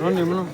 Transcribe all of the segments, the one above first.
Ronnie, mana?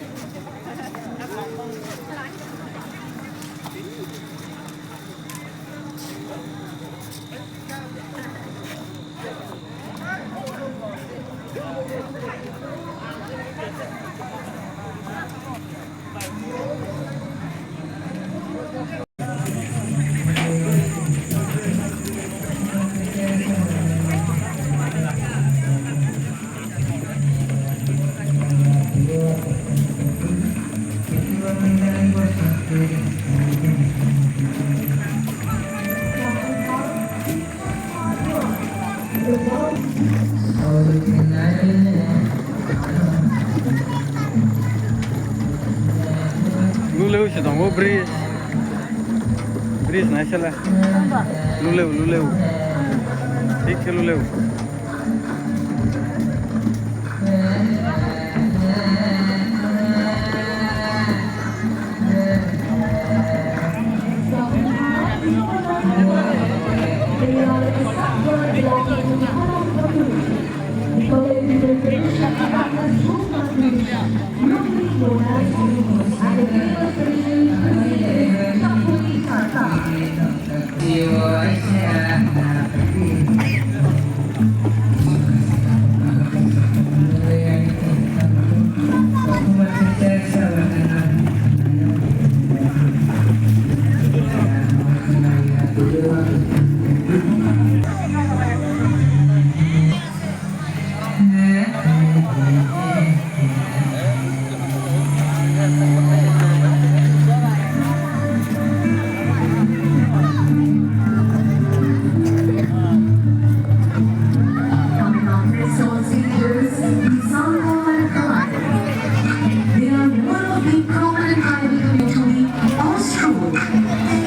Luleu siya dong, breeze. Breeze na siya lah. Luleu. ठीक है लुलेउ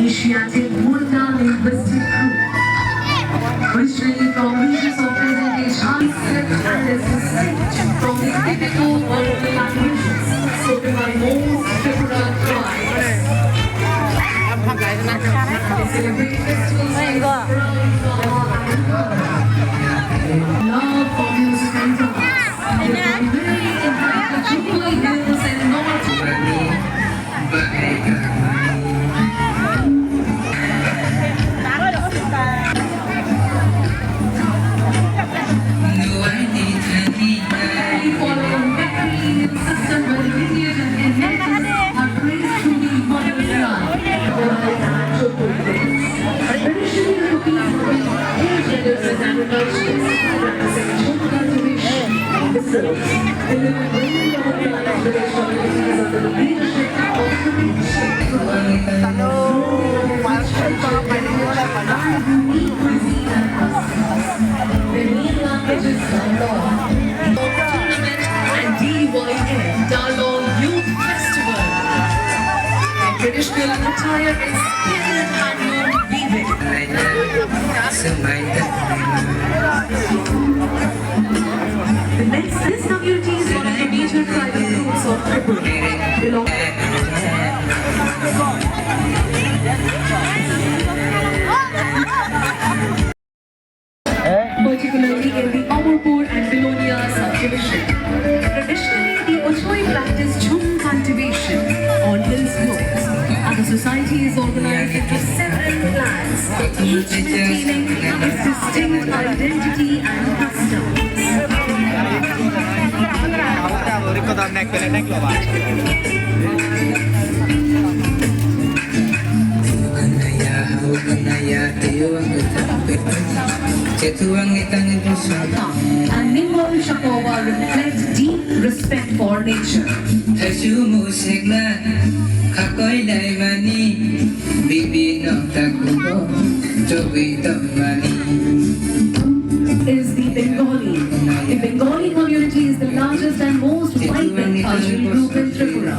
Asiatic multi-linguistic group, originating from regions of present-day China and is distinct from the typical local languages spoken by most Tripura tribes. They celebrate festivals like love for music and dance. They primarily inhabit the Tripoli Hills and North. Traditional attire is skilled handloom weaving. The next, this community is one of the major tribal groups of Tripura. Particularly in the Amarpur and Belonia subdivision. Traditionally, the Ochoi practice jhum cultivation on hill slopes, and the society is organized into several clans, each retaining its distinct identity and customs. And Nimbol Shakova reflects deep respect for nature. Is the Bengali. The Bengali community is the largest and most vibrant cultural group in Tripura.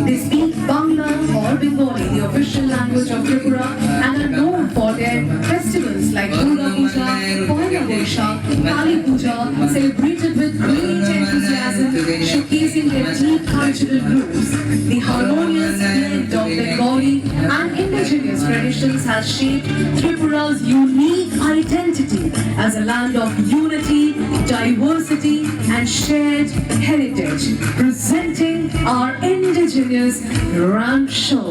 They speak Bangla or Bengali, the official language of Tripura, and are known for their festivals like Durga Puja, Poila Boishakh, Kali Puja, celebrated with great enthusiasm, showcasing their deep cultural roots. The harmonious blend of Bengali and indigenous traditions has shaped Tripura's unique identity as a land of unity, diversity, and shared heritage, presenting our indigenous ramp show.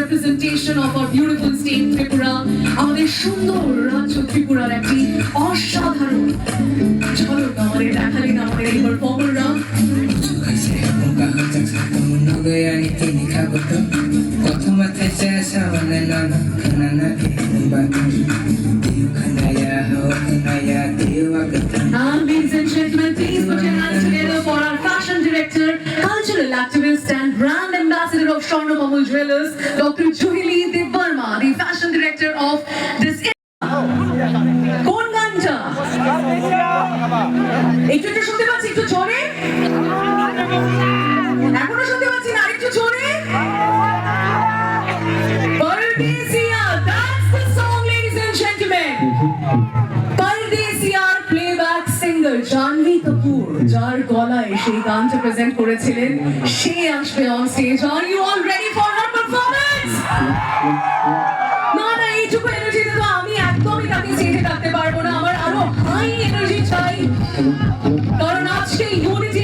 Representation of our beautiful state Tripura, আমাদের সুন্দর রাজ্য ত্রিপুরার একটি অসাধারণ ঝলক আমাদের দেখালেন আমাদের এই পারফর্মাররা। And ladies and gentlemen, please put your hands together for our fashion director, cultural activist and brand ambassador of Swarnamamul Jewellers, Dr. Juhili Dibbarma, the fashion director of this. কোন গানটা? একটু শুনতে পাচ্ছি, একটু জোরে। এখনো শুনতে পাচ্ছি না, আরেকটু জোরে। Pardesiya, that's the song, ladies and gentlemen. Pardesiya playback singer Janvi Kapoor, যার গলায় সেই গানটা প্রেজেন্ট করেছিলেন, সে আসবে on stage. Are you all ready for her performance? না না, এইটুকু এনার্জি তো আমি একদমই তাকে স্টেজে রাখতে পারবো না, আমার আরো হাই এনার্জি চাই, কারণ আজকে ইউনিটি।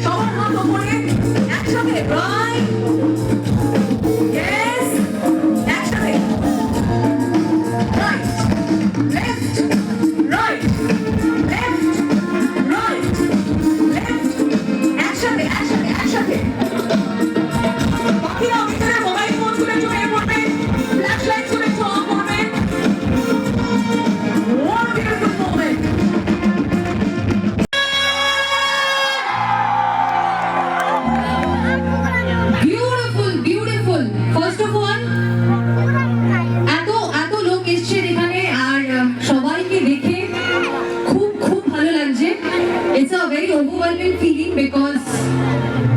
সবার হাত ওপরে একসাথে, রাইট, ইয়েস, একসাথে, right, left, right, left, right, left, একসাথে একসাথে একসাথে। বাকিরা ভিতরে মোবাইল ফোনগুলো একটু বের করবেন, ফ্ল্যাশ লাইটগুলো একটু অন করবেন। What a beautiful moment! Beautiful, beautiful. First of all, এত এত লোক এসছে এখানে, আর সবাইকে দেখে খুব খুব ভালো লাগছে। It's a very overwhelming feeling because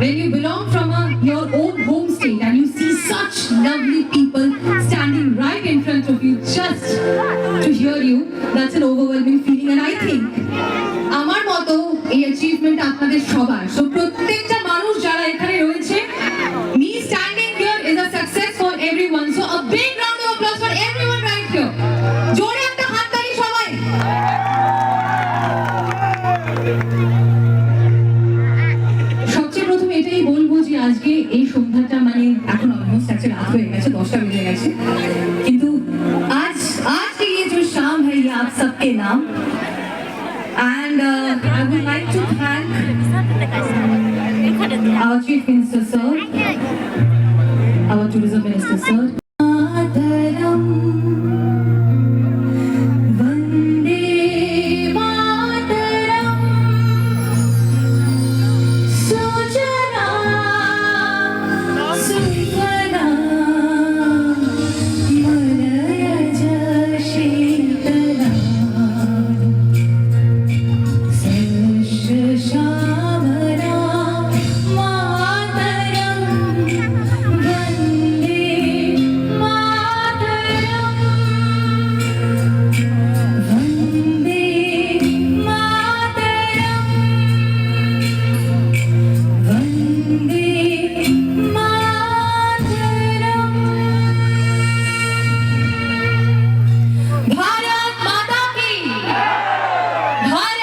when you belong from your own home state and you see such lovely people standing right in front of you just to hear you, that's an overwhelming feeling. And I think আমার মতো এই achievement আপনাদের সবার, so প্রত্যেকটা মানুষ যারা এখানে রয়েছে, me standing here is a success for everyone. So a big round of applause for everyone right here. জোরে একটা হাততালি সবাই। সবচেয়ে প্রথমে এটাই বলবো যে আজকে এই সন্ধ্যাটা, মানে এখন অলমোস্ট একটা রাত হয়ে গেছে, 10টা বেজে গেছে, কিন্তু आज की ये जो शाम है ये आप सबके नाम। And I would like to thank our Chief Minister sir, our Tourism Minister sir. Bharat